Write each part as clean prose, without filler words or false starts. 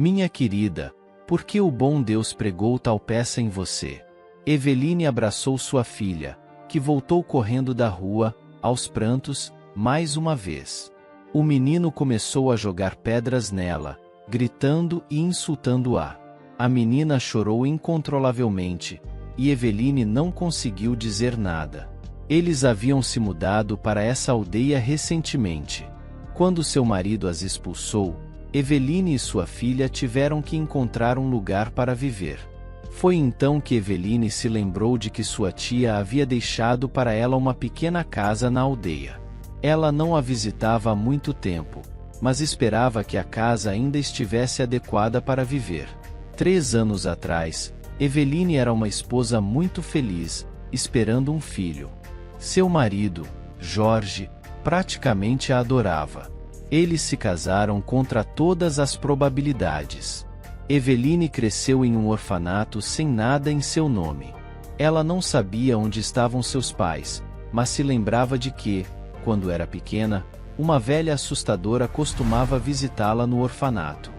Minha querida, por que o bom Deus pregou tal peça em você? Eveline abraçou sua filha, que voltou correndo da rua, aos prantos, mais uma vez. O menino começou a jogar pedras nela, gritando e insultando-a. A menina chorou incontrolavelmente, e Eveline não conseguiu dizer nada. Eles haviam se mudado para essa aldeia recentemente. Quando seu marido as expulsou, Eveline e sua filha tiveram que encontrar um lugar para viver. Foi então que Eveline se lembrou de que sua tia havia deixado para ela uma pequena casa na aldeia. Ela não a visitava há muito tempo, mas esperava que a casa ainda estivesse adequada para viver. 3 anos atrás, Eveline era uma esposa muito feliz, esperando um filho. Seu marido, Jorge, praticamente a adorava. Eles se casaram contra todas as probabilidades. Eveline cresceu em um orfanato sem nada em seu nome. Ela não sabia onde estavam seus pais, mas se lembrava de que, quando era pequena, uma velha assustadora costumava visitá-la no orfanato.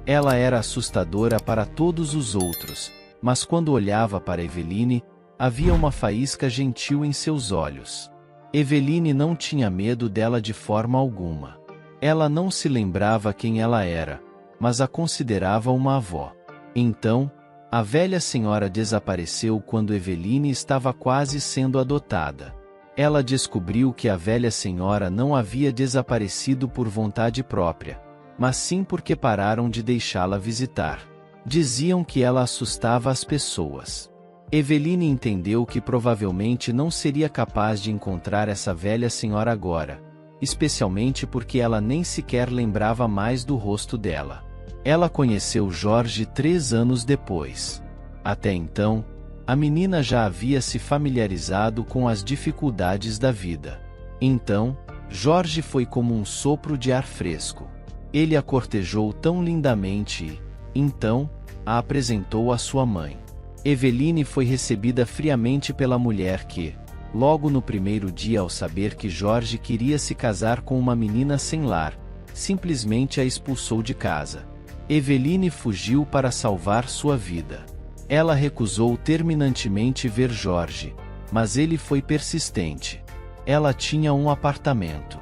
Ela era assustadora para todos os outros, mas quando olhava para Eveline, havia uma faísca gentil em seus olhos. Eveline não tinha medo dela de forma alguma. Ela não se lembrava quem ela era, mas a considerava uma avó. Então, a velha senhora desapareceu quando Eveline estava quase sendo adotada. Ela descobriu que a velha senhora não havia desaparecido por vontade própria, mas sim porque pararam de deixá-la visitar. Diziam que ela assustava as pessoas. Eveline entendeu que provavelmente não seria capaz de encontrar essa velha senhora agora, especialmente porque ela nem sequer lembrava mais do rosto dela. Ela conheceu Jorge 3 anos depois. Até então, a menina já havia se familiarizado com as dificuldades da vida. Então, Jorge foi como um sopro de ar fresco. Ele a cortejou tão lindamente e, então, a apresentou à sua mãe. Eveline foi recebida friamente pela mulher que, logo no primeiro dia ao saber que Jorge queria se casar com uma menina sem lar, simplesmente a expulsou de casa. Eveline fugiu para salvar sua vida. Ela recusou terminantemente ver Jorge, mas ele foi persistente. Ela tinha um apartamento.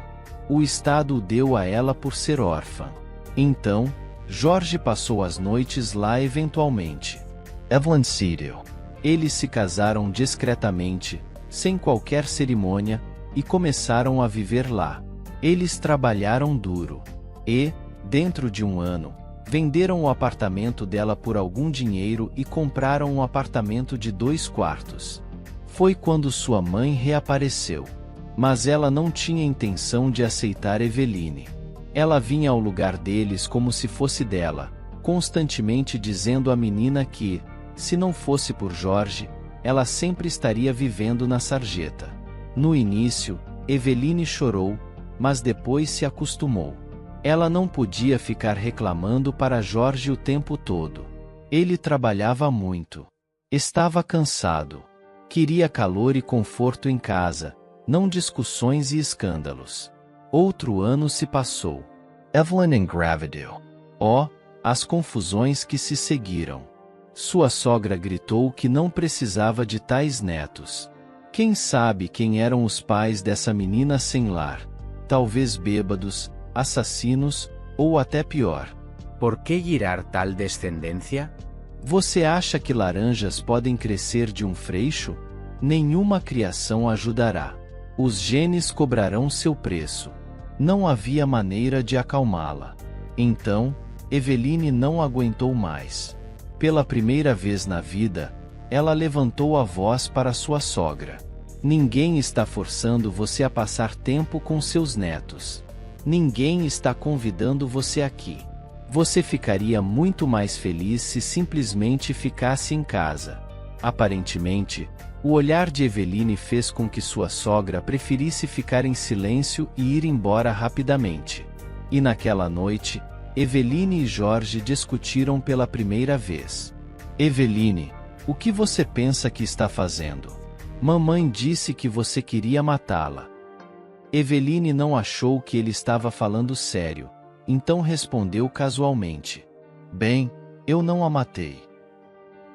O Estado o deu a ela por ser órfã. Então, Jorge passou as noites lá eventualmente. Evelyn cedeu. Eles se casaram discretamente, sem qualquer cerimônia, e começaram a viver lá. Eles trabalharam duro. E, dentro de um ano, venderam o apartamento dela por algum dinheiro e compraram um apartamento de 2 quartos. Foi quando sua mãe reapareceu. Mas ela não tinha intenção de aceitar Eveline. Ela vinha ao lugar deles como se fosse dela, constantemente dizendo à menina que, se não fosse por Jorge, ela sempre estaria vivendo na sarjeta. No início, Eveline chorou, mas depois se acostumou. Ela não podia ficar reclamando para Jorge o tempo todo. Ele trabalhava muito. Estava cansado. Queria calor e conforto em casa, não discussões e escândalos. Outro ano se passou. Evelyn engravidou. Oh, as confusões que se seguiram. Sua sogra gritou que não precisava de tais netos. Quem sabe quem eram os pais dessa menina sem lar? Talvez bêbados, assassinos, ou até pior. ¿Por qué girar tal descendencia? Você acha que laranjas podem crescer de um freixo? Nenhuma criação ajudará. Os genes cobrarão seu preço. Não havia maneira de acalmá-la. Então, Eveline não aguentou mais. Pela primeira vez na vida, ela levantou a voz para sua sogra. Ninguém está forçando você a passar tempo com seus netos. Ninguém está convidando você aqui. Você ficaria muito mais feliz se simplesmente ficasse em casa. Aparentemente, o olhar de Eveline fez com que sua sogra preferisse ficar em silêncio e ir embora rapidamente. E naquela noite, Eveline e Jorge discutiram pela primeira vez. Eveline, o que você pensa que está fazendo? Mamãe disse que você queria matá-la. Eveline não achou que ele estava falando sério, então respondeu casualmente. Bem, eu não a matei.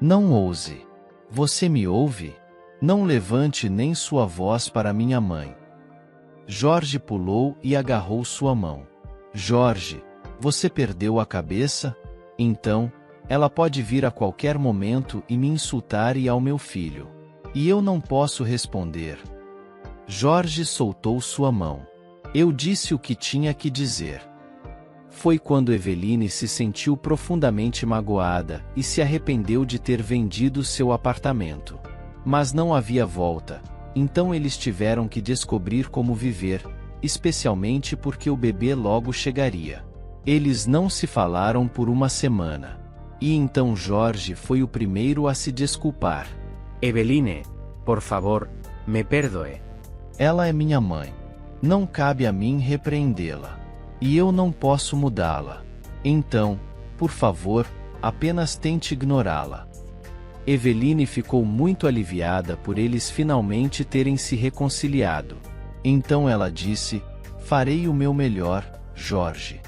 Não ouse. Você me ouve? Não levante nem sua voz para minha mãe. Jorge pulou e agarrou sua mão. Jorge, você perdeu a cabeça? Então, ela pode vir a qualquer momento e me insultar e ao meu filho. E eu não posso responder. Jorge soltou sua mão. Eu disse o que tinha que dizer. Foi quando Eveline se sentiu profundamente magoada e se arrependeu de ter vendido seu apartamento. Mas não havia volta, então eles tiveram que descobrir como viver, especialmente porque o bebê logo chegaria. Eles não se falaram por uma semana. E então Jorge foi o primeiro a se desculpar. Eveline, por favor, me perdoe. Ela é minha mãe. Não cabe a mim repreendê-la. E eu não posso mudá-la. Então, por favor, apenas tente ignorá-la. Eveline ficou muito aliviada por eles finalmente terem se reconciliado. Então ela disse: farei o meu melhor, Jorge.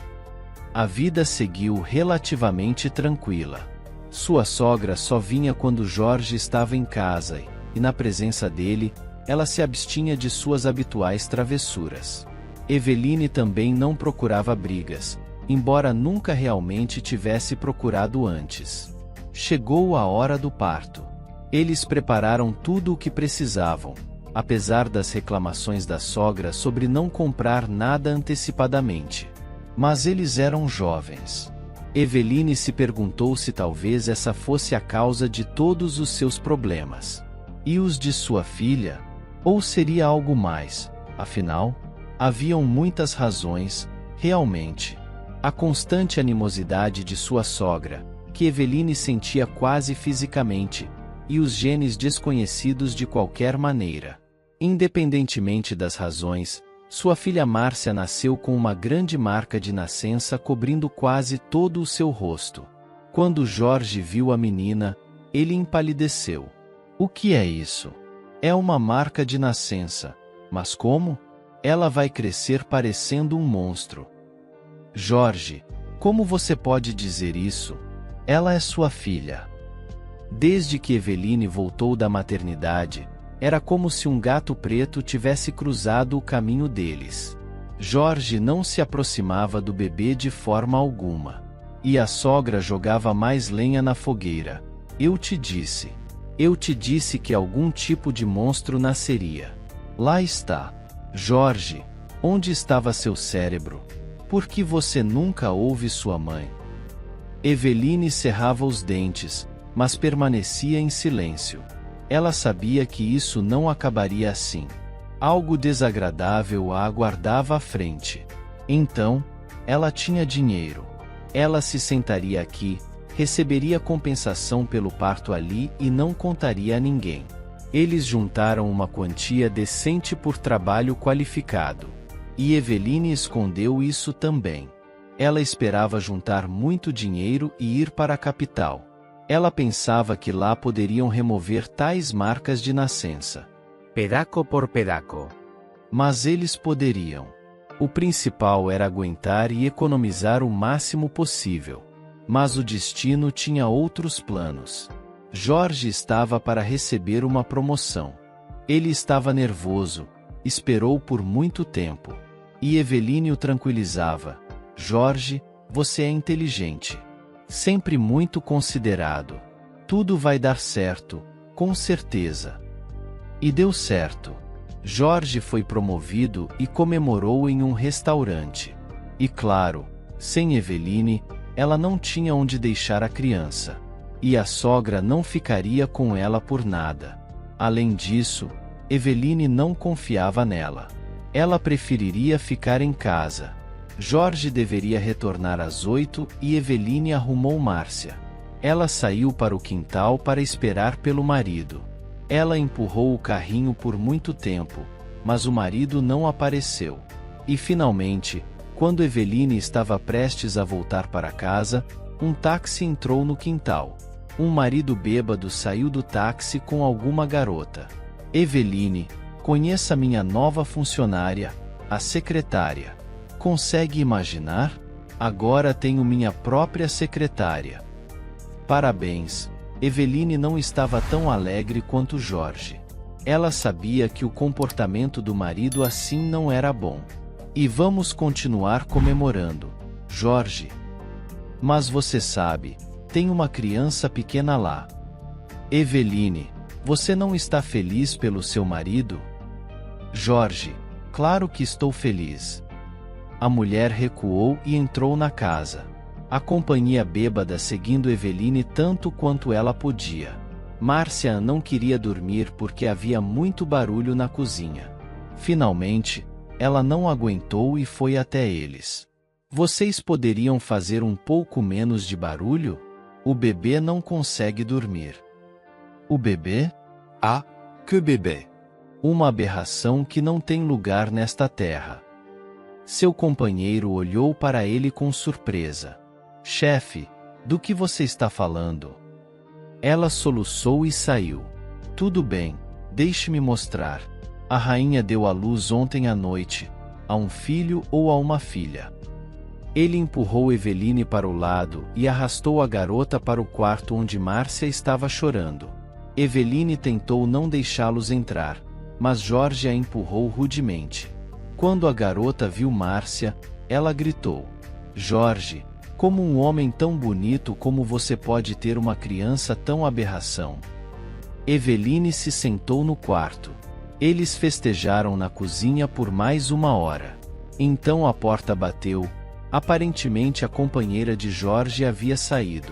A vida seguiu relativamente tranquila. Sua sogra só vinha quando Jorge estava em casa e, na presença dele, ela se abstinha de suas habituais travessuras. Eveline também não procurava brigas, embora nunca realmente tivesse procurado antes. Chegou a hora do parto. Eles prepararam tudo o que precisavam, apesar das reclamações da sogra sobre não comprar nada antecipadamente. Mas eles eram jovens. Eveline se perguntou se talvez essa fosse a causa de todos os seus problemas. E os de sua filha? Ou seria algo mais? Afinal, haviam muitas razões, realmente. A constante animosidade de sua sogra, que Eveline sentia quase fisicamente, e os genes desconhecidos de qualquer maneira. Independentemente das razões, sua filha Márcia nasceu com uma grande marca de nascença cobrindo quase todo o seu rosto. Quando Jorge viu a menina, ele empalideceu. O que é isso? É uma marca de nascença. Mas como? Ela vai crescer parecendo um monstro. Jorge, como você pode dizer isso? Ela é sua filha. Desde que Eveline voltou da maternidade, era como se um gato preto tivesse cruzado o caminho deles. Jorge não se aproximava do bebê de forma alguma. E a sogra jogava mais lenha na fogueira. Eu te disse que algum tipo de monstro nasceria. Lá está. Jorge, onde estava seu cérebro? Por que você nunca ouve sua mãe? Eveline cerrava os dentes, mas permanecia em silêncio. Ela sabia que isso não acabaria assim. Algo desagradável a aguardava à frente. Então, ela tinha dinheiro. Ela se sentaria aqui, receberia compensação pelo parto ali e não contaria a ninguém. Eles juntaram uma quantia decente por trabalho qualificado. E Eveline escondeu isso também. Ela esperava juntar muito dinheiro e ir para a capital. Ela pensava que lá poderiam remover tais marcas de nascença. Pedaco por pedaco. Mas eles poderiam. O principal era aguentar e economizar o máximo possível. Mas o destino tinha outros planos. Jorge estava para receber uma promoção. Ele estava nervoso, esperou por muito tempo. E Eveline o tranquilizava. Jorge, você é inteligente. Sempre muito considerado. Tudo vai dar certo, com certeza. E deu certo. Jorge foi promovido e comemorou em um restaurante. E claro, sem Eveline, ela não tinha onde deixar a criança. E a sogra não ficaria com ela por nada. Além disso, Eveline não confiava nela. Ela preferiria ficar em casa. Jorge deveria retornar às 8 e Eveline arrumou Márcia. Ela saiu para o quintal para esperar pelo marido. Ela empurrou o carrinho por muito tempo, mas o marido não apareceu. E finalmente, quando Eveline estava prestes a voltar para casa, um táxi entrou no quintal. Um marido bêbado saiu do táxi com alguma garota. Eveline, conheça minha nova funcionária, a secretária. Consegue imaginar? Agora tenho minha própria secretária. Parabéns. Eveline não estava tão alegre quanto Jorge. Ela sabia que o comportamento do marido assim não era bom. E vamos continuar comemorando, Jorge. Mas você sabe, tem uma criança pequena lá. Eveline, você não está feliz pelo seu marido? Jorge, claro que estou feliz. A mulher recuou e entrou na casa. A companhia bêbada seguindo Eveline tanto quanto ela podia. Márcia não queria dormir porque havia muito barulho na cozinha. Finalmente, ela não aguentou e foi até eles. Vocês poderiam fazer um pouco menos de barulho? O bebê não consegue dormir. O bebê? Ah, que bebê! Uma aberração que não tem lugar nesta terra. Seu companheiro olhou para ele com surpresa. Chefe, do que você está falando? Ela soluçou e saiu. Tudo bem, deixe-me mostrar. A rainha deu à luz ontem à noite, a um filho ou a uma filha. Ele empurrou Eveline para o lado e arrastou a garota para o quarto onde Márcia estava chorando. Eveline tentou não deixá-los entrar, mas Jorge a empurrou rudemente. Quando a garota viu Márcia, ela gritou: Jorge, como um homem tão bonito como você pode ter uma criança tão aberração? Eveline se sentou no quarto. Eles festejaram na cozinha por mais 1 hora. Então a porta bateu. Aparentemente a companheira de Jorge havia saído.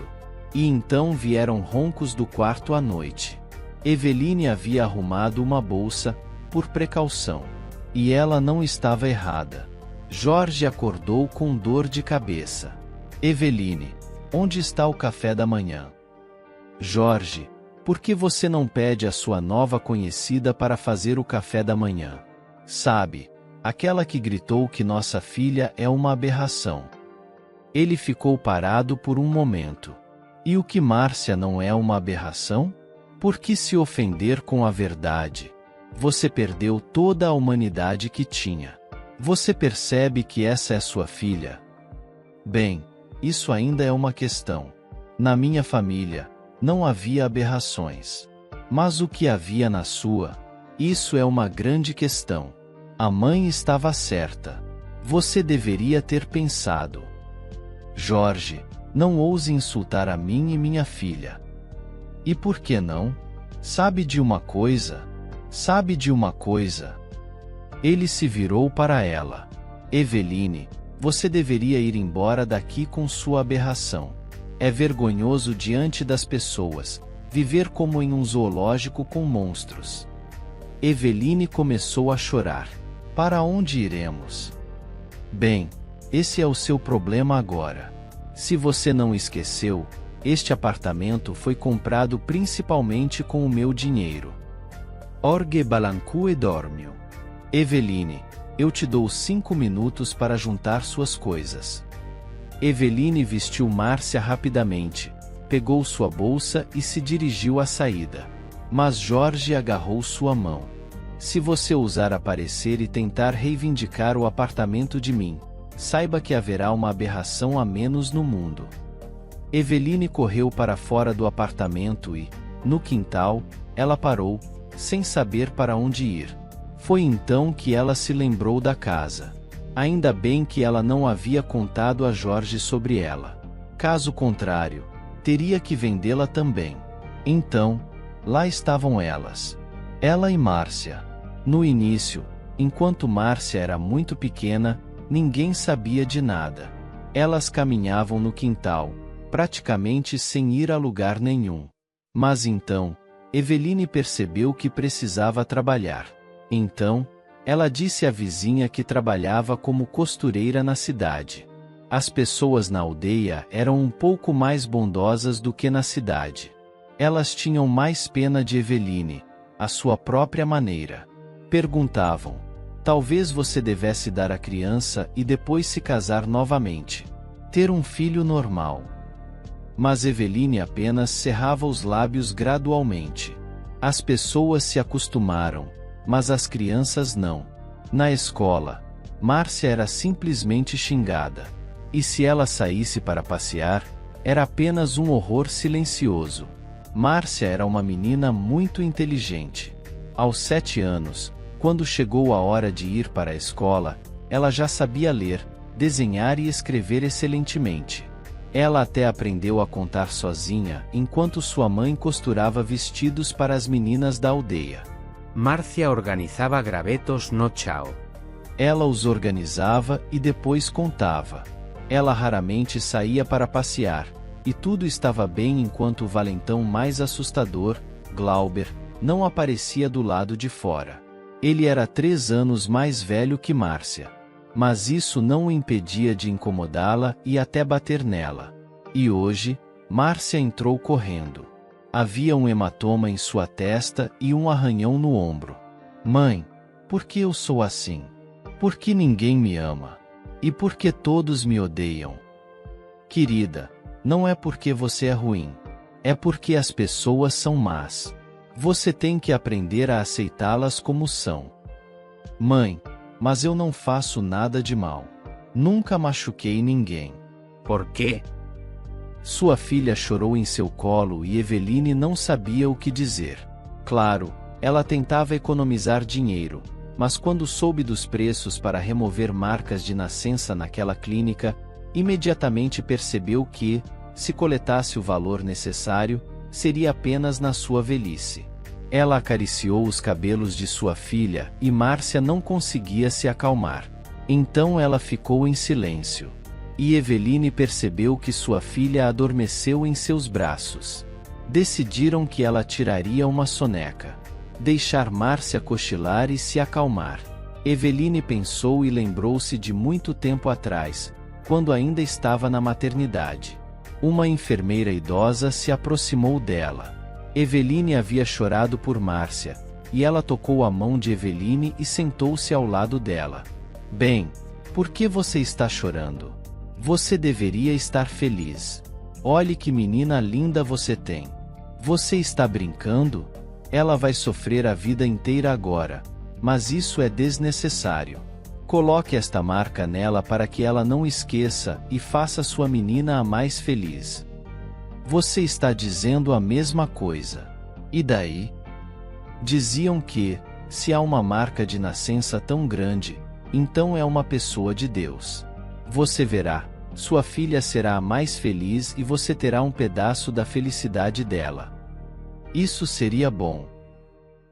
E então vieram roncos do quarto à noite. Eveline havia arrumado uma bolsa, por precaução. E ela não estava errada. Jorge acordou com dor de cabeça. Eveline, onde está o café da manhã? Jorge, por que você não pede a sua nova conhecida para fazer o café da manhã? Sabe, aquela que gritou que nossa filha é uma aberração. Ele ficou parado por um momento. E o que Márcia não é uma aberração? Por que se ofender com a verdade? Você perdeu toda a humanidade que tinha. Você percebe que essa é sua filha? Bem, isso ainda é uma questão. Na minha família, não havia aberrações. Mas o que havia na sua? Isso é uma grande questão. A mãe estava certa. Você deveria ter pensado. Jorge, não ouse insultar a mim e minha filha. E por que não? Sabe de uma coisa? Sabe de uma coisa? Ele se virou para ela. Eveline, você deveria ir embora daqui com sua aberração. É vergonhoso diante das pessoas, viver como em um zoológico com monstros. Eveline começou a chorar. Para onde iremos? Bem, esse é o seu problema agora. Se você não esqueceu, este apartamento foi comprado principalmente com o meu dinheiro. Orge balancu e dormio. Eveline, eu te dou 5 minutos para juntar suas coisas. Eveline vestiu Márcia rapidamente, pegou sua bolsa e se dirigiu à saída. Mas Jorge agarrou sua mão. Se você ousar aparecer e tentar reivindicar o apartamento de mim, saiba que haverá uma aberração a menos no mundo. Eveline correu para fora do apartamento e, no quintal, ela parou, sem saber para onde ir. Foi então que ela se lembrou da casa. Ainda bem que ela não havia contado a Jorge sobre ela. Caso contrário, teria que vendê-la também. Então, lá estavam elas. Ela e Márcia. No início, enquanto Márcia era muito pequena, ninguém sabia de nada. Elas caminhavam no quintal, praticamente sem ir a lugar nenhum. Mas então, Eveline percebeu que precisava trabalhar. Então, ela disse à vizinha que trabalhava como costureira na cidade. As pessoas na aldeia eram um pouco mais bondosas do que na cidade. Elas tinham mais pena de Eveline, à sua própria maneira. Perguntavam: talvez você devesse dar a criança e depois se casar novamente. Ter um filho normal. Mas Eveline apenas cerrava os lábios gradualmente. As pessoas se acostumaram, mas as crianças não. Na escola, Márcia era simplesmente xingada. E se ela saísse para passear, era apenas um horror silencioso. Márcia era uma menina muito inteligente. Aos 7 anos, quando chegou a hora de ir para a escola, ela já sabia ler, desenhar e escrever excelentemente. Ela até aprendeu a contar sozinha, enquanto sua mãe costurava vestidos para as meninas da aldeia. Marcia organizaba gravetos no chao. Ela os organizava e depois contava. Ela raramente saía para passear, e tudo estava bem enquanto o valentão mais assustador, Glauber, não aparecia do lado de fora. Ele era 3 anos mais velho que Márcia. Mas isso não o impedia de incomodá-la e até bater nela. E hoje, Márcia entrou correndo. Havia um hematoma em sua testa e um arranhão no ombro. Mãe, por que eu sou assim? Por que ninguém me ama? E por que todos me odeiam? Querida, não é porque você é ruim. É porque as pessoas são más. Você tem que aprender a aceitá-las como são. Mãe, mas eu não faço nada de mal. Nunca machuquei ninguém. ¿Por quê? Sua filha chorou em seu colo e Eveline não sabia o que dizer. Claro, ela tentava economizar dinheiro, mas quando soube dos preços para remover marcas de nascença naquela clínica, imediatamente percebeu que, se coletasse o valor necessário, seria apenas na sua velhice. Ela acariciou os cabelos de sua filha e Márcia não conseguia se acalmar. Então ela ficou em silêncio. E Eveline percebeu que sua filha adormeceu em seus braços. Decidiram que ela tiraria uma soneca. Deixar Márcia cochilar e se acalmar. Eveline pensou e lembrou-se de muito tempo atrás, quando ainda estava na maternidade. Uma enfermeira idosa se aproximou dela. Eveline havia chorado por Márcia, e ela tocou a mão de Eveline e sentou-se ao lado dela. Bem, por que você está chorando? Você deveria estar feliz. Olhe que menina linda você tem. Você está brincando? Ela vai sofrer a vida inteira agora, mas isso é desnecessário. Coloque esta marca nela para que ela não esqueça e faça sua menina a mais feliz. Você está dizendo a mesma coisa. E daí? Diziam que, se há uma marca de nascença tão grande, então é uma pessoa de Deus. Você verá, sua filha será a mais feliz e você terá um pedaço da felicidade dela. Isso seria bom.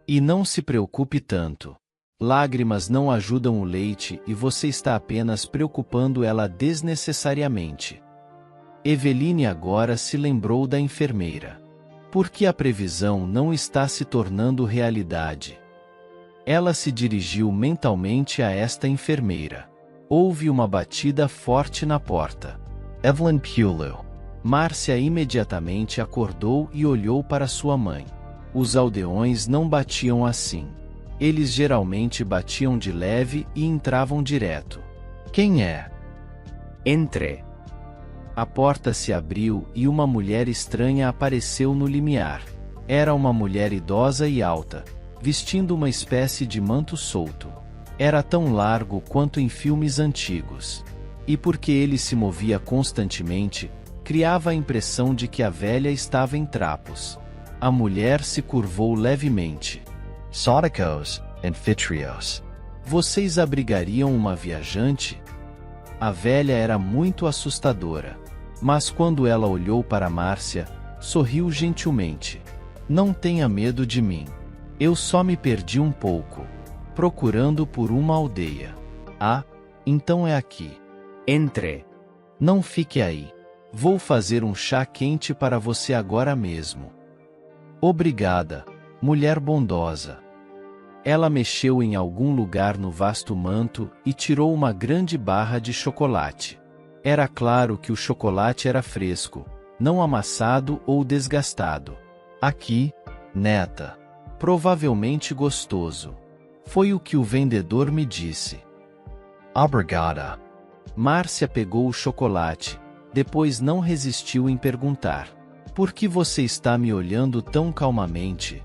E não se preocupe tanto. Lágrimas não ajudam o leite e você está apenas preocupando ela desnecessariamente. Eveline agora se lembrou da enfermeira. Por que a previsão não está se tornando realidade? Ela se dirigiu mentalmente a esta enfermeira. Houve uma batida forte na porta. Evelyn Pulo. Márcia imediatamente acordou e olhou para sua mãe. Os aldeões não batiam assim. Eles geralmente batiam de leve e entravam direto. Quem é? Entre. A porta se abriu e uma mulher estranha apareceu no limiar. Era uma mulher idosa e alta, vestindo uma espécie de manto solto. Era tão largo quanto em filmes antigos. E porque ele se movia constantemente, criava a impressão de que a velha estava em trapos. A mulher se curvou levemente. Sóticos, anfitrios. Vocês abrigariam uma viajante? A velha era muito assustadora. Mas quando ela olhou para Márcia, sorriu gentilmente. Não tenha medo de mim. Eu só me perdi um pouco, procurando por uma aldeia. Ah, então é aqui. Entre. Não fique aí. Vou fazer um chá quente para você agora mesmo. Obrigada, mulher bondosa. Ela mexeu em algum lugar no vasto manto e tirou uma grande barra de chocolate. Era claro que o chocolate era fresco, não amassado ou desgastado. Aqui, neta. Provavelmente gostoso. Foi o que o vendedor me disse. Obrigada. Márcia pegou o chocolate, depois não resistiu em perguntar. Por que você está me olhando tão calmamente?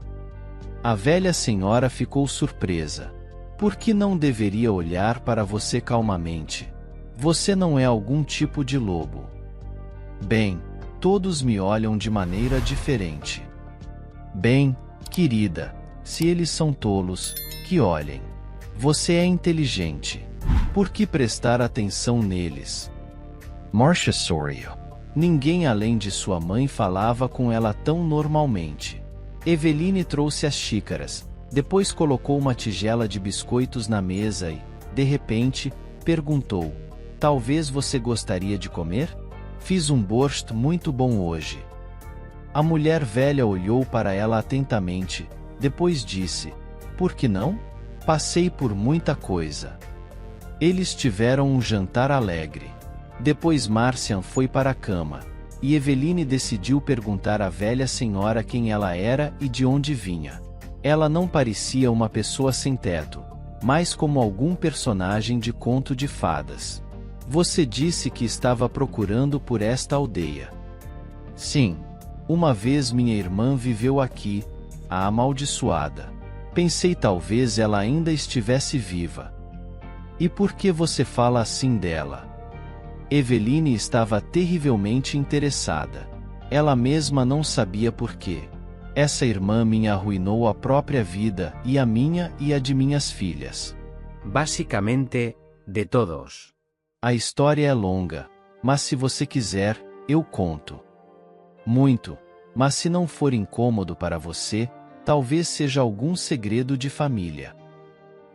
A velha senhora ficou surpresa. Por que não deveria olhar para você calmamente? Você não é algum tipo de lobo. Bem, todos me olham de maneira diferente. Bem, querida, se eles são tolos, que olhem. Você é inteligente. Por que prestar atenção neles? Marcia sorriu. Ninguém além de sua mãe falava com ela tão normalmente. Eveline trouxe as xícaras, depois colocou uma tigela de biscoitos na mesa e, de repente, perguntou: talvez você gostaria de comer? Fiz um borscht muito bom hoje. A mulher velha olhou para ela atentamente, depois disse: por que não? Passei por muita coisa. Eles tiveram um jantar alegre. Depois Marcian foi para a cama, e Eveline decidiu perguntar à velha senhora quem ela era e de onde vinha. Ela não parecia uma pessoa sem teto, mas como algum personagem de conto de fadas. Você disse que estava procurando por esta aldeia. Sim. Uma vez minha irmã viveu aqui, a amaldiçoada. Pensei talvez ela ainda estivesse viva. E por que você fala assim dela? Eveline estava terrivelmente interessada. Ela mesma não sabia por quê. Essa irmã minha arruinou a própria vida, e a minha e a de minhas filhas. Básicamente, de todos. A história é longa, mas se você quiser, eu conto. Muito, mas se não for incômodo para você, talvez seja algum segredo de família.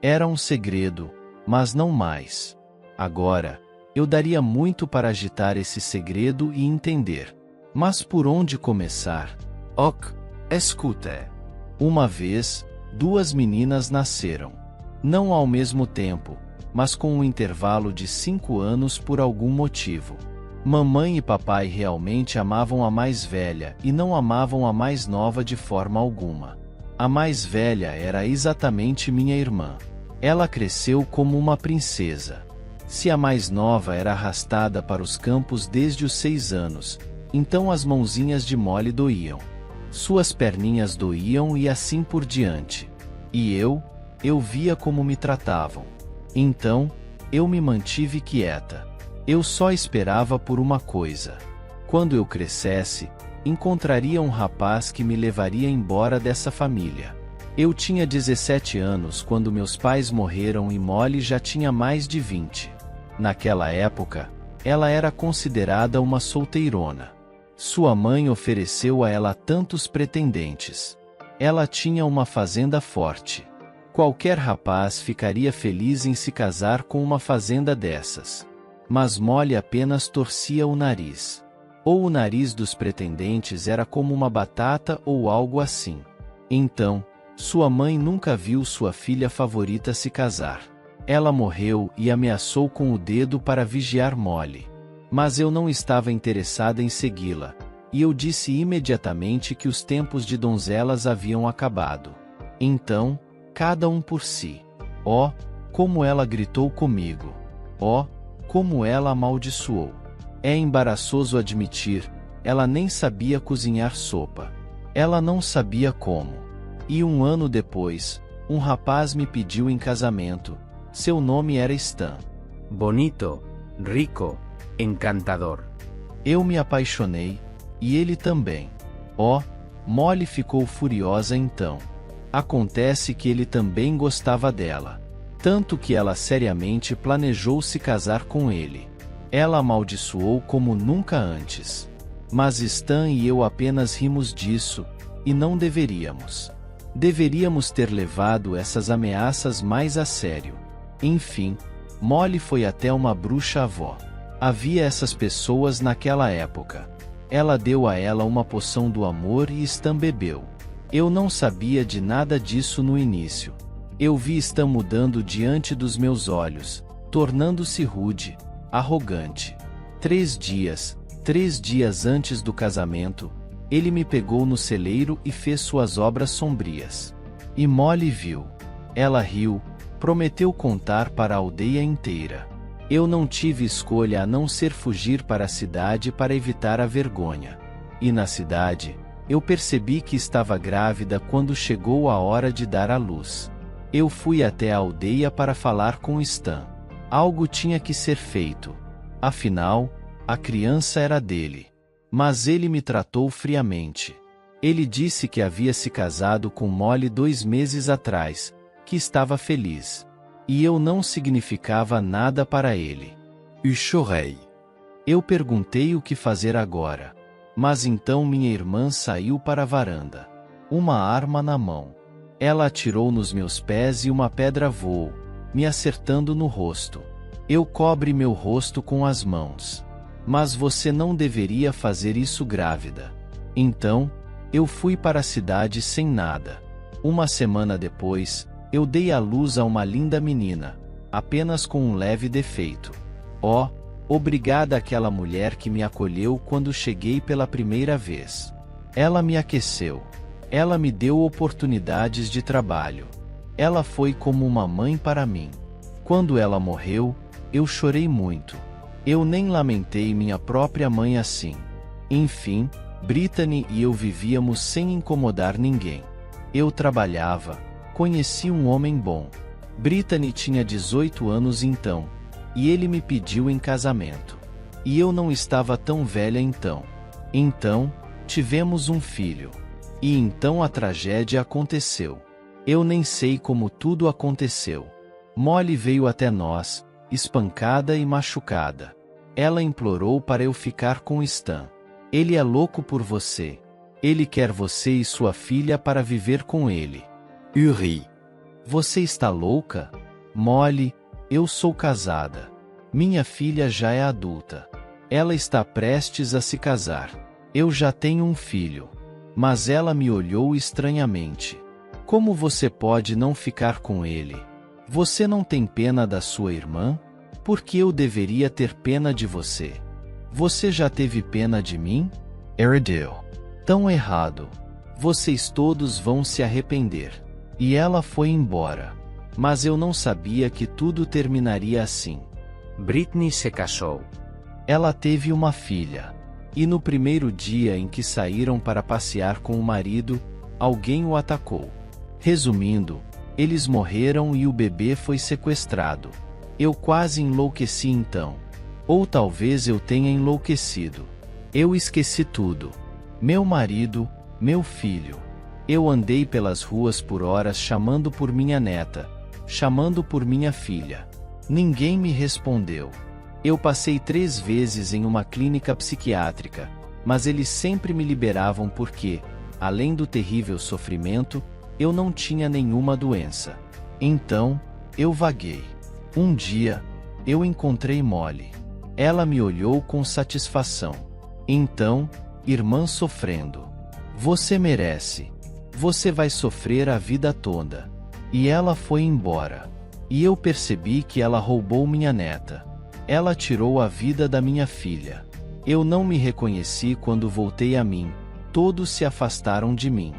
Era um segredo, mas não mais. Agora, eu daria muito para agitar esse segredo e entender. Mas por onde começar? Ok, escute. Uma vez, duas meninas nasceram. Não ao mesmo tempo, mas com um intervalo de 5 anos por algum motivo. Mamãe e papai realmente amavam a mais velha e não amavam a mais nova de forma alguma. A mais velha era exatamente minha irmã. Ela cresceu como uma princesa. Se a mais nova era arrastada para os campos desde os 6 anos, então as mãozinhas de Molly doíam. Suas perninhas doíam e assim por diante. E eu via como me tratavam. Então, eu me mantive quieta. Eu só esperava por uma coisa. Quando eu crescesse, encontraria um rapaz que me levaria embora dessa família. Eu tinha 17 anos quando meus pais morreram e Molly já tinha mais de 20. Naquela época, ela era considerada uma solteirona. Sua mãe ofereceu a ela tantos pretendentes. Ela tinha uma fazenda forte. Qualquer rapaz ficaria feliz em se casar com uma fazenda dessas. Mas Molly apenas torcia o nariz. Ou o nariz dos pretendentes era como uma batata ou algo assim. Então, sua mãe nunca viu sua filha favorita se casar. Ela morreu e ameaçou com o dedo para vigiar Molly. Mas eu não estava interessada em segui-la, e eu disse imediatamente que os tempos de donzelas haviam acabado. Então, cada um por si. Oh, como ela gritou comigo! Oh, como ela amaldiçoou! É embaraçoso admitir, ela nem sabia cozinhar sopa. Ela não sabia como. E 1 ano depois, um rapaz me pediu em casamento. Seu nome era Stan. Bonito, rico, encantador. Eu me apaixonei, e ele também. Oh, Molly ficou furiosa então. Acontece que ele também gostava dela. Tanto que ela seriamente planejou se casar com ele. Ela amaldiçoou como nunca antes. Mas Stan e eu apenas rimos disso, e não deveríamos. Deveríamos ter levado essas ameaças mais a sério. Enfim, Molly foi até uma bruxa-avó. Havia essas pessoas naquela época. Ela deu a ela uma poção do amor e Stan bebeu. Eu não sabia de nada disso no início. Eu vi Stan mudando diante dos meus olhos, tornando-se rude, arrogante. 3 dias antes do casamento, ele me pegou no celeiro e fez suas obras sombrias. E Molly viu. Ela riu, prometeu contar para a aldeia inteira. Eu não tive escolha a não ser fugir para a cidade para evitar a vergonha. E na cidade, eu percebi que estava grávida quando chegou a hora de dar à luz. Eu fui até a aldeia para falar com Stan. Algo tinha que ser feito. Afinal, a criança era dele. Mas ele me tratou friamente. Ele disse que havia se casado com Molly 2 meses atrás, que estava feliz. E eu não significava nada para ele. Eu chorei. Eu perguntei o que fazer agora. Mas então minha irmã saiu para a varanda. Uma arma na mão. Ela atirou nos meus pés e uma pedra voou, me acertando no rosto. Eu cobri meu rosto com as mãos. Mas você não deveria fazer isso grávida. Então, eu fui para a cidade sem nada. Uma semana depois, eu dei à luz a uma linda menina, apenas com um leve defeito. Oh, obrigada àquela mulher que me acolheu quando cheguei pela primeira vez. Ela me aqueceu. Ela me deu oportunidades de trabalho. Ela foi como uma mãe para mim. Quando ela morreu, eu chorei muito. Eu nem lamentei minha própria mãe assim. Enfim, Brittany e eu vivíamos sem incomodar ninguém. Eu trabalhava, conheci um homem bom. Brittany tinha 18 anos então, e ele me pediu em casamento. E eu não estava tão velha então. Então, tivemos um filho. E então a tragédia aconteceu. Eu nem sei como tudo aconteceu. Molly veio até nós, espancada e machucada. Ela implorou para eu ficar com Stan. Ele é louco por você. Ele quer você e sua filha para viver com ele. Eu ri. Você está louca? Molly, eu sou casada. Minha filha já é adulta. Ela está prestes a se casar. Eu já tenho um filho. Mas ela me olhou estranhamente. Como você pode não ficar com ele? Você não tem pena da sua irmã? Por que eu deveria ter pena de você? Você já teve pena de mim? Heredeu. Tão errado. Vocês todos vão se arrepender. E ela foi embora. Mas eu não sabia que tudo terminaria assim. Brittany se casou. Ela teve uma filha. E no primeiro dia em que saíram para passear com o marido, alguém o atacou. Resumindo, eles morreram e o bebê foi sequestrado. Eu quase enlouqueci então. Ou talvez eu tenha enlouquecido. Eu esqueci tudo. Meu marido, meu filho. Eu andei pelas ruas por horas chamando por minha neta, chamando por minha filha. Ninguém me respondeu. Eu passei 3 vezes em uma clínica psiquiátrica, mas eles sempre me liberavam porque, além do terrível sofrimento, eu não tinha nenhuma doença. Então, eu vaguei. Um dia, eu encontrei Molly. Ela me olhou com satisfação. Então, irmã sofrendo. Você merece. Você vai sofrer a vida toda. E ela foi embora. E eu percebi que ela roubou minha neta. Ela tirou a vida da minha filha. Eu não me reconheci quando voltei a mim. Todos se afastaram de mim.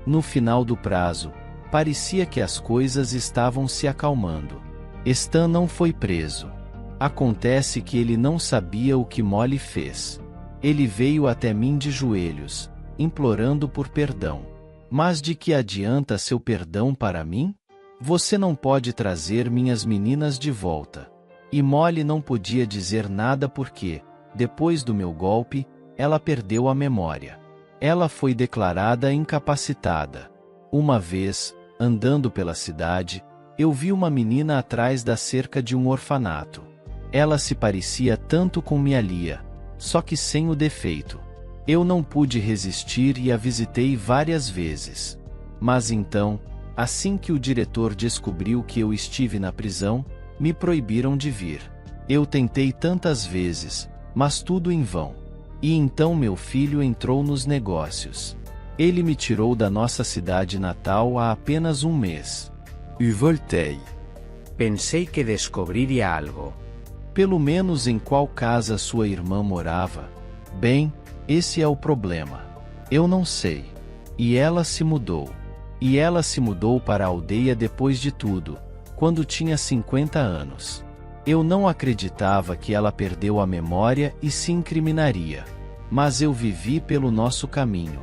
No final do prazo, parecia que as coisas estavam se acalmando. Stan não foi preso. Acontece que ele não sabia o que Molly fez. Ele veio até mim de joelhos, implorando por perdão. Mas de que adianta seu perdão para mim? Você não pode trazer minhas meninas de volta. E Molly não podia dizer nada porque, depois do meu golpe, ela perdeu a memória. Ela foi declarada incapacitada. Uma vez, andando pela cidade, eu vi uma menina atrás da cerca de um orfanato. Ela se parecia tanto com minha Lia, só que sem o defeito. Eu não pude resistir e a visitei várias vezes. Mas então, assim que o diretor descobriu que eu estive na prisão, me proibiram de vir. Eu tentei tantas vezes, mas tudo em vão. E então meu filho entrou nos negócios. Ele me tirou da nossa cidade natal há apenas um mês. Eu voltei. Pensei que descobriria algo. Pelo menos em qual casa sua irmã morava? Bem, esse é o problema. Eu não sei. E ela se mudou. E ela se mudou para a aldeia depois de tudo, quando tinha 50 anos. Eu não acreditava que ela perdeu a memória e se incriminaria. Mas eu vivi pelo nosso caminho.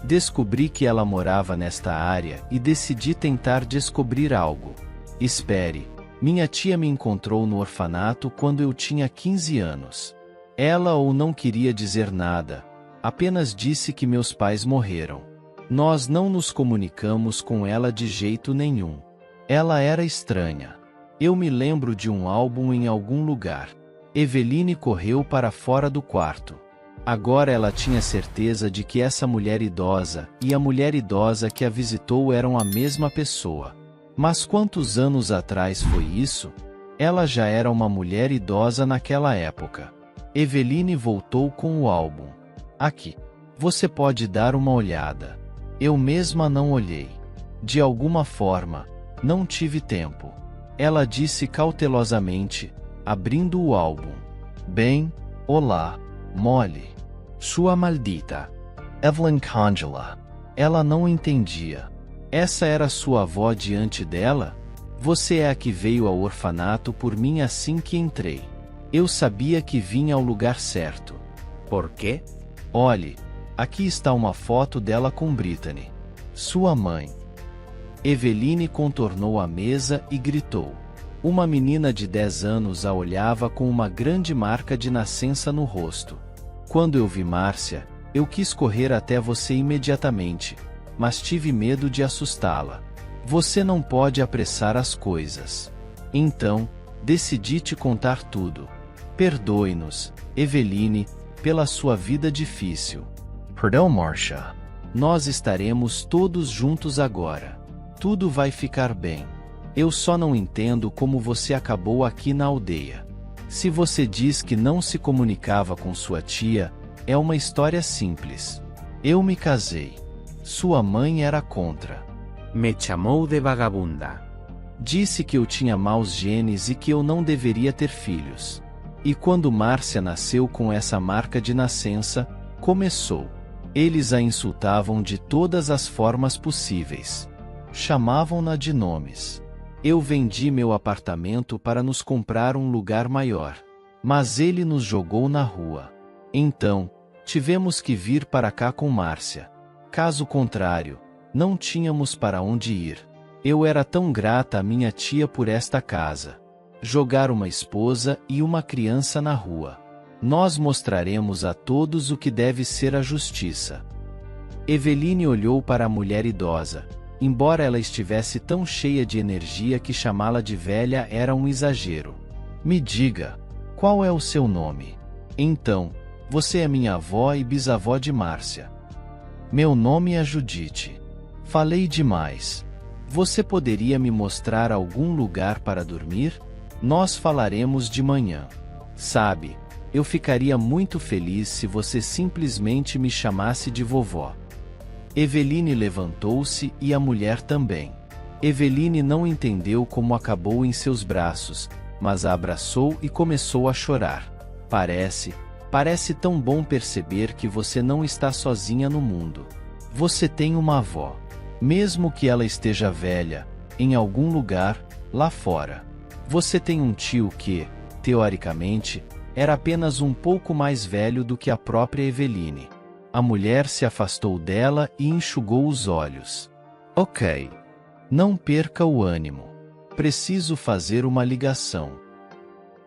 Descobri que ela morava nesta área e decidi tentar descobrir algo. Espere, Minha tia me encontrou no orfanato quando eu tinha 15 anos. Ela ou não queria dizer nada, apenas disse que meus pais morreram. Nós não nos comunicamos com ela de jeito nenhum. Ela era estranha. Eu me lembro de um álbum em algum lugar. Eveline correu para fora do quarto. Agora ela tinha certeza de que essa mulher idosa e a mulher idosa que a visitou eram a mesma pessoa. Mas quantos anos atrás foi isso? Ela já era uma mulher idosa naquela época. Eveline voltou com o álbum. Aqui. Você pode dar uma olhada. Eu mesma não olhei. De alguma forma, não tive tempo. Ela disse cautelosamente, abrindo o álbum. Bem, olá, Molly. Sua maldita. Evelyn Congela. Ela não entendia. Essa era sua avó diante dela? Você é a que veio ao orfanato por mim assim que entrei. Eu sabia que vinha ao lugar certo. ¿Por quê? Olhe, aqui está uma foto dela com Brittany, sua mãe. Eveline contornou a mesa e gritou. Uma menina de 10 anos a olhava com uma grande marca de nascença no rosto. Quando eu vi Márcia, eu quis correr até você imediatamente, mas tive medo de assustá-la. Você não pode apressar as coisas. Então, decidi te contar tudo. Perdoe-nos, Eveline, pela sua vida difícil. Perdão, Marcia. Nós estaremos todos juntos agora. Tudo vai ficar bem. Eu só não entendo como você acabou aqui na aldeia. Se você diz que não se comunicava com sua tia, é uma história simples. Eu me casei. Sua mãe era contra. Me chamou de vagabunda. Disse que eu tinha maus genes e que eu não deveria ter filhos. E quando Márcia nasceu com essa marca de nascença, começou. Eles a insultavam de todas as formas possíveis. Chamavam-na de nomes. Eu vendi meu apartamento para nos comprar um lugar maior. Mas ele nos jogou na rua. Então, tivemos que vir para cá com Márcia. Caso contrário, não tínhamos para onde ir. Eu era tão grata à minha tia por esta casa. Jogar uma esposa e uma criança na rua. Nós mostraremos a todos o que deve ser a justiça. Eveline olhou para a mulher idosa. Embora ela estivesse tão cheia de energia que chamá-la de velha era um exagero. Me diga, qual é o seu nome? Então, você é minha avó e bisavó de Márcia. Meu nome é Judite. Falei demais. Você poderia me mostrar algum lugar para dormir? Nós falaremos de manhã. Sabe, eu ficaria muito feliz se você simplesmente me chamasse de vovó. Eveline levantou-se e a mulher também. Eveline não entendeu como acabou em seus braços, mas a abraçou e começou a chorar. Parece tão bom perceber que você não está sozinha no mundo. Você tem uma avó. Mesmo que ela esteja velha, em algum lugar, lá fora. Você tem um tio que, teoricamente, era apenas um pouco mais velho do que a própria Eveline. A mulher se afastou dela e enxugou os olhos. Ok. Não perca o ânimo. Preciso fazer uma ligação.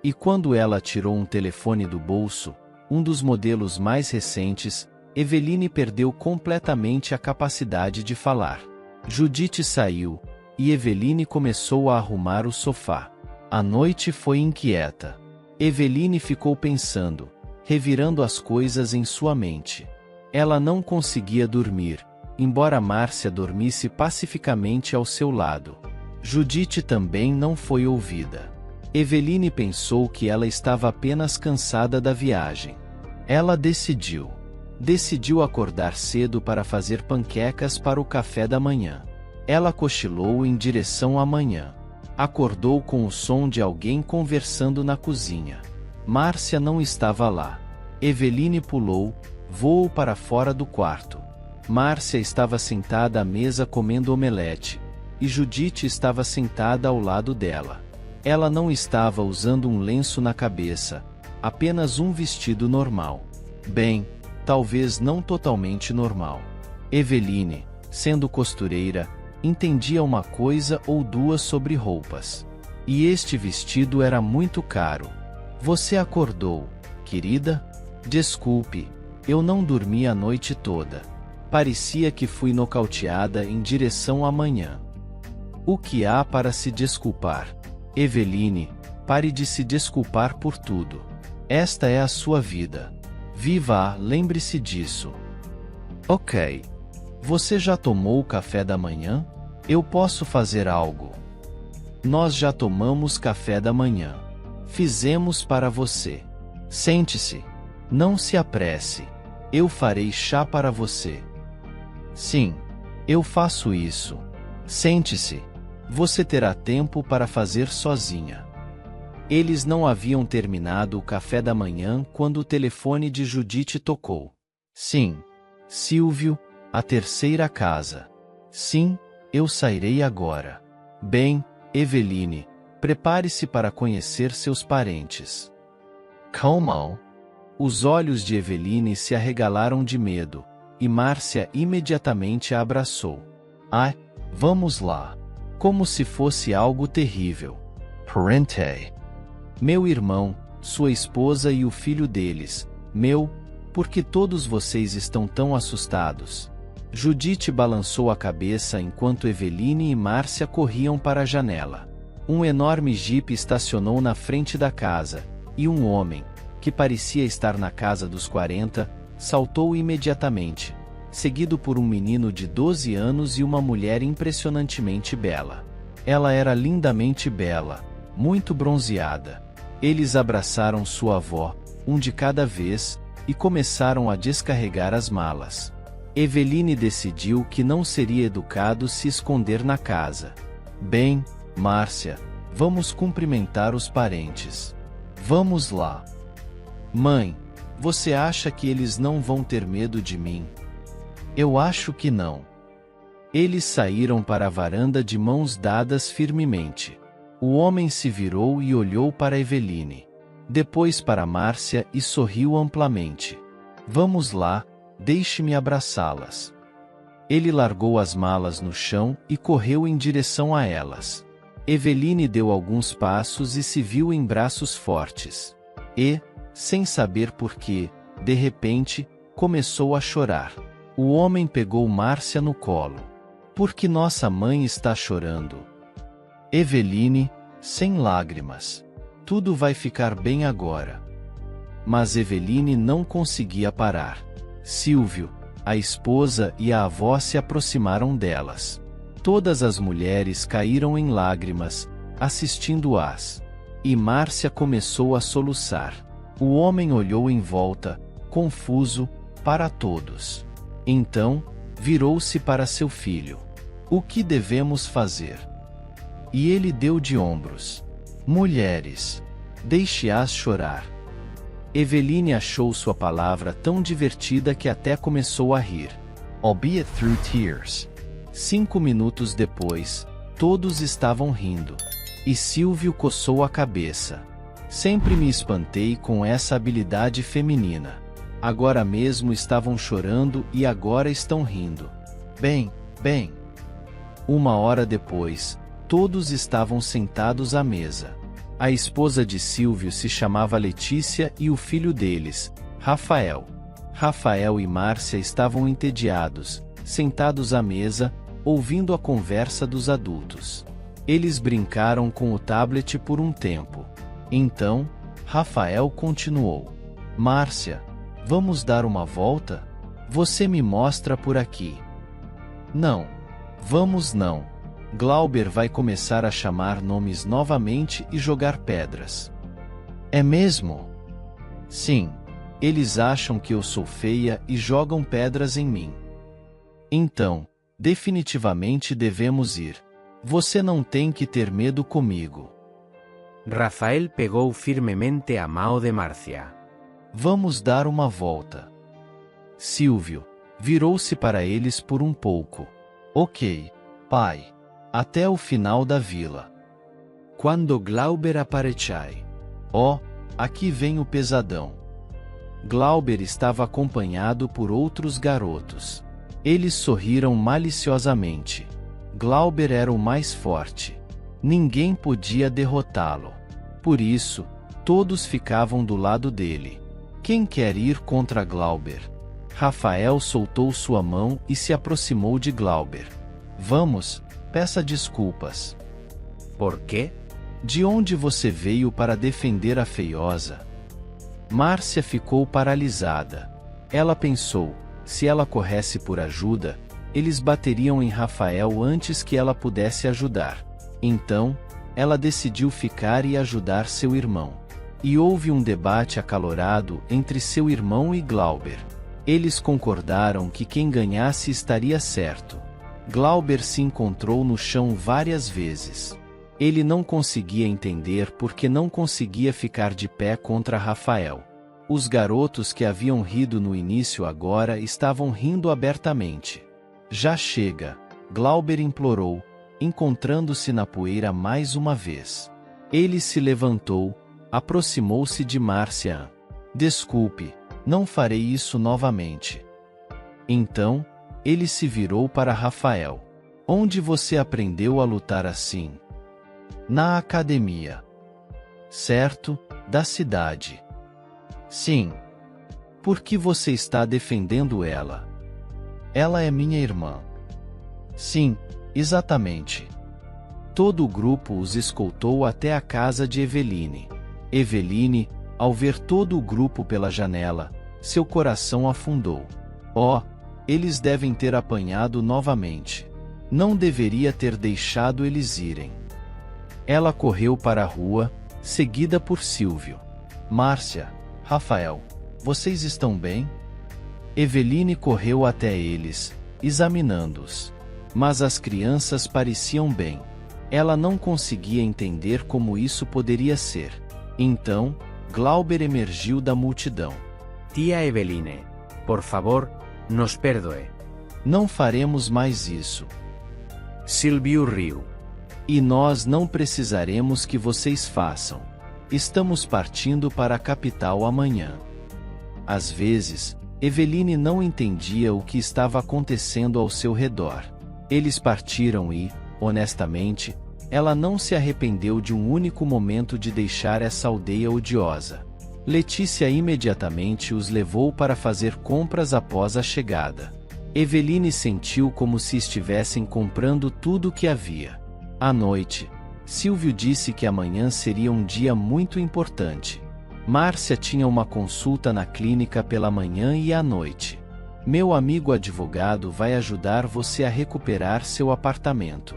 E quando ela tirou um telefone do bolso, um dos modelos mais recentes, Eveline perdeu completamente a capacidade de falar. Judite saiu, e Eveline começou a arrumar o sofá. A noite foi inquieta. Eveline ficou pensando, revirando as coisas em sua mente. Ela não conseguia dormir, embora Márcia dormisse pacificamente ao seu lado. Judite também não foi ouvida. Eveline pensou que ela estava apenas cansada da viagem. Ela decidiu acordar cedo para fazer panquecas para o café da manhã. Ela cochilou em direção à manhã. Acordou com o som de alguém conversando na cozinha. Márcia não estava lá. Eveline voou para fora do quarto. Márcia estava sentada à mesa comendo omelete, e Judite estava sentada ao lado dela. Ela não estava usando um lenço na cabeça, apenas um vestido normal. Bem, talvez não totalmente normal. Eveline, sendo costureira, entendia uma coisa ou duas sobre roupas. E este vestido era muito caro. Você acordou, querida? Desculpe, eu não dormi a noite toda. Parecia que fui nocauteada em direção à manhã. O que há para se desculpar? Eveline, pare de se desculpar por tudo. Esta é a sua vida. Viva-a, lembre-se disso. Ok. Você já tomou o café da manhã? Eu posso fazer algo. Nós já tomamos café da manhã. Fizemos para você. Sente-se. Não se apresse. Eu farei chá para você. Sim, eu faço isso. Sente-se. Você terá tempo para fazer sozinha. Eles não haviam terminado o café da manhã quando o telefone de Judite tocou. Sim. Silvio, a terceira casa. Sim, eu sairei agora. Bem, Eveline, prepare-se para conhecer seus parentes. Como? Os olhos de Eveline se arregalaram de medo, e Márcia imediatamente a abraçou. Ah, vamos lá. Como se fosse algo terrível. Parente. Meu irmão, sua esposa e o filho deles. Por que todos vocês estão tão assustados? Judite balançou a cabeça enquanto Eveline e Márcia corriam para a janela. Um enorme jipe estacionou na frente da casa, e um homem, que parecia estar na casa dos 40, saltou imediatamente, seguido por um menino de 12 anos e uma mulher impressionantemente bela. Ela era lindamente bela, muito bronzeada. Eles abraçaram sua avó, um de cada vez, e começaram a descarregar as malas. Eveline decidiu que não seria educado se esconder na casa. Bem, Márcia, vamos cumprimentar os parentes. Vamos lá. Mãe, você acha que eles não vão ter medo de mim? Eu acho que não. Eles saíram para a varanda de mãos dadas firmemente. O homem se virou e olhou para Eveline. Depois para Márcia e sorriu amplamente. Vamos lá, deixe-me abraçá-las. Ele largou as malas no chão e correu em direção a elas. Eveline deu alguns passos e se viu em braços fortes. E, sem saber por quê, de repente, começou a chorar. O homem pegou Márcia no colo. Por que nossa mãe está chorando? Eveline, sem lágrimas. Tudo vai ficar bem agora. Mas Eveline não conseguia parar. Silvio, a esposa e a avó se aproximaram delas. Todas as mulheres caíram em lágrimas, assistindo-as. E Márcia começou a soluçar. O homem olhou em volta, confuso, para todos. Então, virou-se para seu filho. O que devemos fazer? E ele deu de ombros. Mulheres, deixe-as chorar. Eveline achou sua palavra tão divertida que até começou a rir. Albeit through tears. 5 minutos depois, todos estavam rindo. E Silvio coçou a cabeça. Sempre me espantei com essa habilidade feminina. Agora mesmo estavam chorando e agora estão rindo. Bem. 1 hora depois, todos estavam sentados à mesa. A esposa de Silvio se chamava Letícia e o filho deles, Rafael. Rafael e Márcia estavam entediados, sentados à mesa, ouvindo a conversa dos adultos. Eles brincaram com o tablet por um tempo. Então, Rafael continuou. Márcia, vamos dar uma volta? Você me mostra por aqui. Não. Vamos não. Glauber vai começar a chamar nomes novamente e jogar pedras. É mesmo? Sim. Eles acham que eu sou feia e jogam pedras em mim. Então, definitivamente devemos ir. Você não tem que ter medo comigo. Rafael pegou firmemente a mão de Márcia. Vamos dar uma volta. Silvio virou-se para eles por um pouco. Ok, pai. Até o final da vila. Quando Glauber apareceu. Oh, aqui vem o pesadão. Glauber estava acompanhado por outros garotos. Eles sorriram maliciosamente. Glauber era o mais forte. Ninguém podia derrotá-lo. Por isso, todos ficavam do lado dele. Quem quer ir contra Glauber? Rafael soltou sua mão e se aproximou de Glauber. Vamos, peça desculpas. ¿Por qué? De onde você veio para defender a feiosa? Márcia ficou paralisada. Ela pensou, se ela corresse por ajuda, eles bateriam em Rafael antes que ela pudesse ajudar. Então, ela decidiu ficar e ajudar seu irmão. E houve um debate acalorado entre seu irmão e Glauber. Eles concordaram que quem ganhasse estaria certo. Glauber se encontrou no chão várias vezes. Ele não conseguia entender porque não conseguia ficar de pé contra Rafael. Os garotos que haviam rido no início agora estavam rindo abertamente. Já chega, Glauber implorou, encontrando-se na poeira mais uma vez. Ele se levantou, aproximou-se de Márcia. Desculpe, não farei isso novamente. Então, ele se virou para Rafael. Onde você aprendeu a lutar assim? Na academia. Certo, da cidade. Sim. Por que você está defendendo ela? Ela é minha irmã. Sim, exatamente. Todo o grupo os escoltou até a casa de Eveline. Eveline, ao ver todo o grupo pela janela, seu coração afundou. Oh, eles devem ter apanhado novamente. Não deveria ter deixado eles irem. Ela correu para a rua, seguida por Silvio. Márcia, Rafael, vocês estão bem? Eveline correu até eles, examinando-os. Mas as crianças pareciam bem. Ela não conseguia entender como isso poderia ser. Então, Glauber emergiu da multidão. Tia Eveline, por favor, nos perdoe. Não faremos mais isso. Silvio riu. E nós não precisaremos que vocês façam. Estamos partindo para a capital amanhã. Às vezes, Eveline não entendia o que estava acontecendo ao seu redor. Eles partiram e, honestamente, ela não se arrependeu de um único momento de deixar essa aldeia odiosa. Letícia imediatamente os levou para fazer compras após a chegada. Eveline sentiu como se estivessem comprando tudo o que havia. À noite, Silvio disse que amanhã seria um dia muito importante. Márcia tinha uma consulta na clínica pela manhã e à noite. Meu amigo advogado vai ajudar você a recuperar seu apartamento.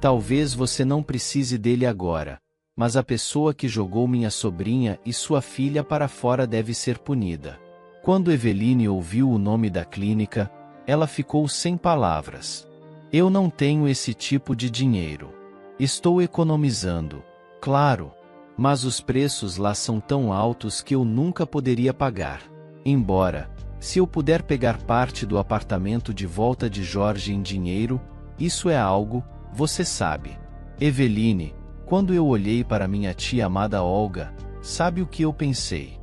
Talvez você não precise dele agora, mas a pessoa que jogou minha sobrinha e sua filha para fora deve ser punida. Quando Eveline ouviu o nome da clínica, ela ficou sem palavras. Eu não tenho esse tipo de dinheiro. Estou economizando, claro, mas os preços lá são tão altos que eu nunca poderia pagar. Embora, se eu puder pegar parte do apartamento de volta de Jorge em dinheiro, isso é algo, você sabe. Eveline, quando eu olhei para minha tia amada Olga, sabe o que eu pensei?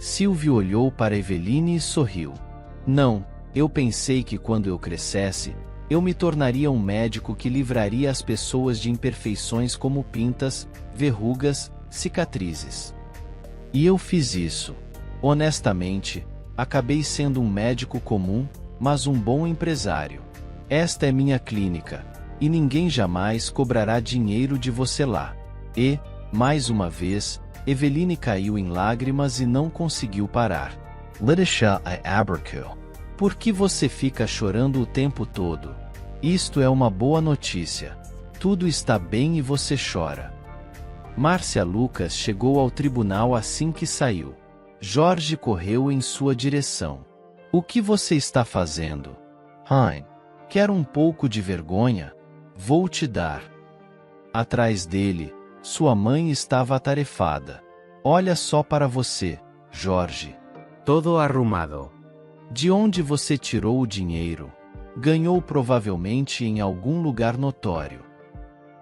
Silvio olhou para Eveline e sorriu. Não, eu pensei que quando eu crescesse, eu me tornaria um médico que livraria as pessoas de imperfeições como pintas, verrugas, cicatrizes. E eu fiz isso. Honestamente, acabei sendo um médico comum, mas um bom empresário. Esta é minha clínica, e ninguém jamais cobrará dinheiro de você lá. E, mais uma vez, Eveline caiu em lágrimas e não conseguiu parar. Letícia abracou. Por que você fica chorando o tempo todo? Isto é uma boa notícia. Tudo está bem e você chora. Márcia Lucas chegou ao tribunal assim que saiu. Jorge correu em sua direção. O que você está fazendo? Hein? Quer um pouco de vergonha? Vou te dar. Atrás dele, sua mãe estava atarefada. Olha só para você, Jorge. Todo arrumado. De onde você tirou o dinheiro? Ganhou provavelmente em algum lugar notório.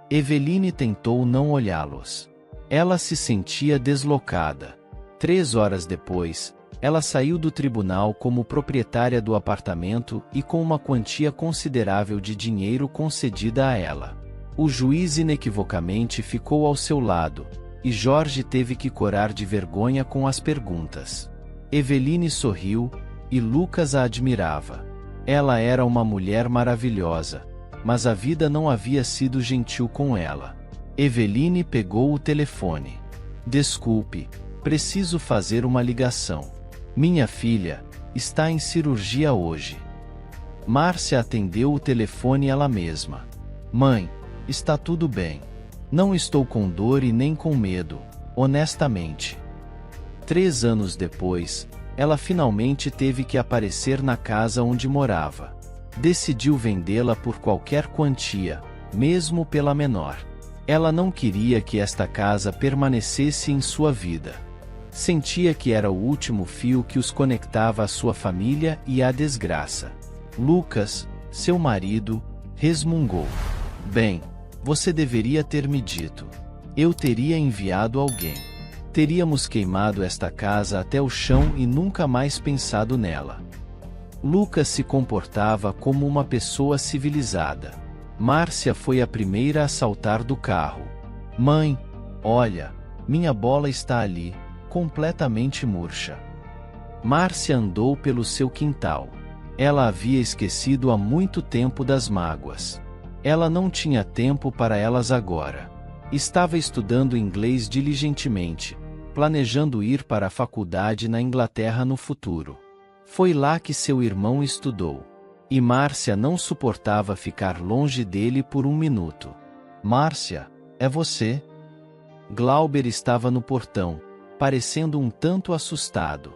Eveline tentou não olhá-los. Ela se sentia deslocada. 3 horas depois, ela saiu do tribunal como proprietária do apartamento e com uma quantia considerável de dinheiro concedida a ela. O juiz inequivocamente ficou ao seu lado, e Jorge teve que corar de vergonha com as perguntas. Eveline sorriu, e Lucas a admirava. Ela era uma mulher maravilhosa, mas a vida não havia sido gentil com ela. Eveline pegou o telefone. Desculpe, preciso fazer uma ligação. Minha filha está em cirurgia hoje. Márcia atendeu o telefone ela mesma. Mãe, está tudo bem. Não estou com dor e nem com medo, honestamente. 3 anos depois, ela finalmente teve que aparecer na casa onde morava. Decidiu vendê-la por qualquer quantia, mesmo pela menor. Ela não queria que esta casa permanecesse em sua vida. Sentia que era o último fio que os conectava à sua família e à desgraça. Lucas, seu marido, resmungou. Bem, você deveria ter me dito. Eu teria enviado alguém. Teríamos queimado esta casa até o chão e nunca mais pensado nela. Lucas se comportava como uma pessoa civilizada. Márcia foi a primeira a saltar do carro. Mãe, olha, minha bola está ali, completamente murcha. Márcia andou pelo seu quintal. Ela havia esquecido há muito tempo das mágoas. Ela não tinha tempo para elas agora. Estava estudando inglês diligentemente, planejando ir para a faculdade na Inglaterra no futuro. Foi lá que seu irmão estudou. E Márcia não suportava ficar longe dele por um minuto. Márcia, é você? Glauber estava no portão, parecendo um tanto assustado.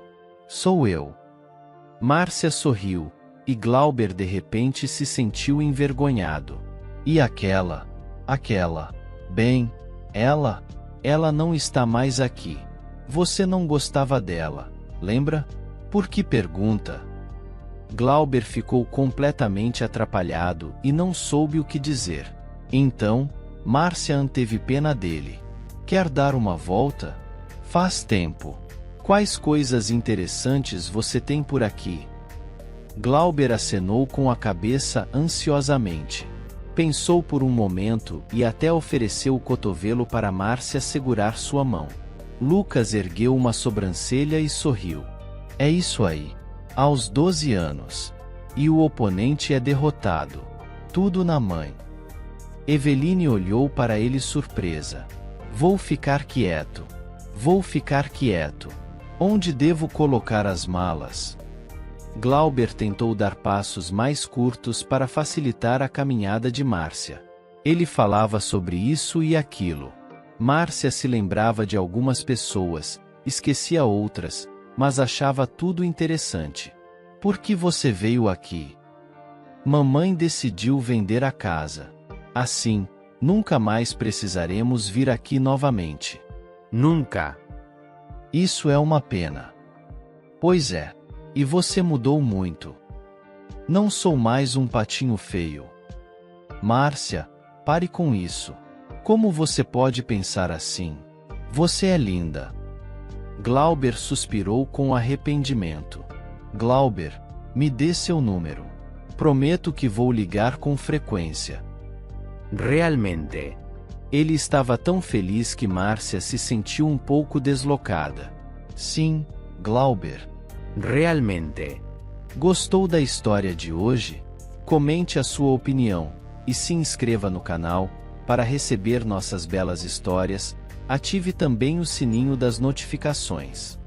Sou eu. Márcia sorriu, e Glauber de repente se sentiu envergonhado. E aquela? Bem, ela não está mais aqui. Você não gostava dela, lembra? Por que pergunta? Glauber ficou completamente atrapalhado e não soube o que dizer. Então, Márcia teve pena dele. Quer dar uma volta? Faz tempo. Quais coisas interessantes você tem por aqui? Glauber acenou com a cabeça ansiosamente. Pensou por um momento e até ofereceu o cotovelo para Márcia segurar sua mão. Lucas ergueu uma sobrancelha e sorriu. É isso aí. Aos 12 anos. E o oponente é derrotado. Tudo na mãe. Eveline olhou para ele surpresa. Vou ficar quieto. Onde devo colocar as malas? Glauber tentou dar passos mais curtos para facilitar a caminhada de Márcia. Ele falava sobre isso e aquilo. Márcia se lembrava de algumas pessoas, esquecia outras, mas achava tudo interessante. Por que você veio aqui? Mamãe decidiu vender a casa. Assim, nunca mais precisaremos vir aqui novamente. Nunca. Isso é uma pena. Pois é. E você mudou muito. Não sou mais um patinho feio. Márcia, pare com isso. Como você pode pensar assim? Você é linda. Glauber suspirou com arrependimento. Glauber, me dê seu número. Prometo que vou ligar com frequência. Realmente. Ele estava tão feliz que Márcia se sentiu um pouco deslocada. Sim, Glauber. Realmente. Gostou da história de hoje? Comente a sua opinião e se inscreva no canal para receber nossas belas histórias. Ative também o sininho das notificações.